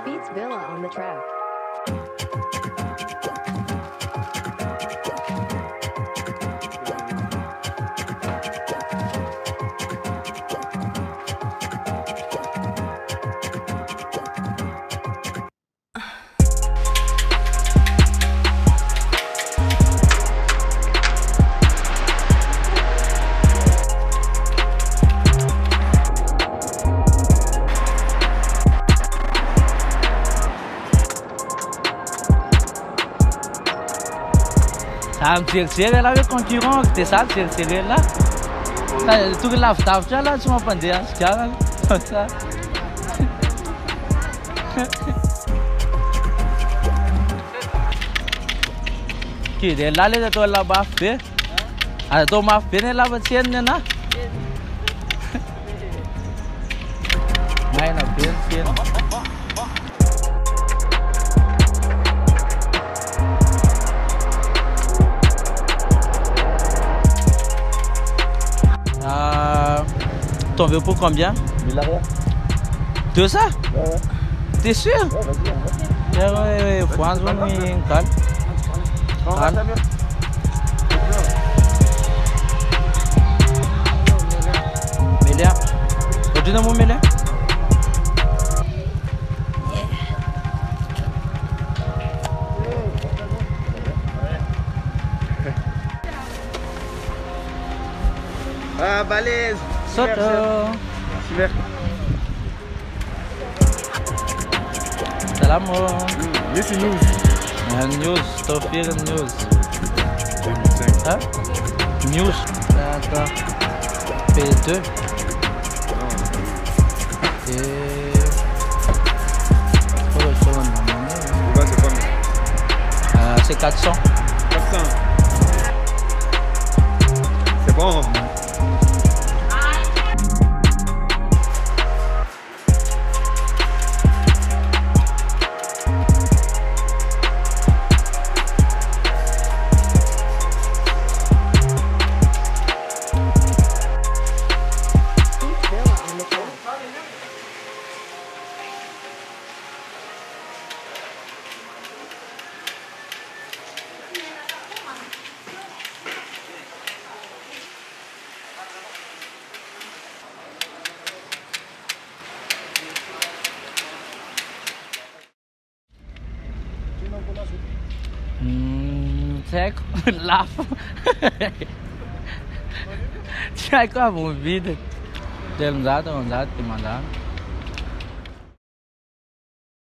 Beats Villa on the track. Ah, mijery là, le concurrent, c'était ça, mijery là. Tout le lave-tave, là, tu m'as pas dit, là, comme ça. Qui est là, les deux là-bas, fait. Ah, tu m'as fait là-bas, tiens, là. Ngay là, tiens. T'en veux pour combien? 1000 arrière. De ça? Ouais. T'es sûr? Ouais, vas-y, ouais, faut un zoom, calme. Calme. Mélia. Faut-tu dans mon Mélia? Ah, balèze. Soto. Super. Salam. This is news. News, Tofir News. 2005. Hein? News. D'accord. P2. Et... C'est combien? C'est 400. 400. C'est bon. C'est là. Tu as quoi mon vide? Tem dado, te mandar.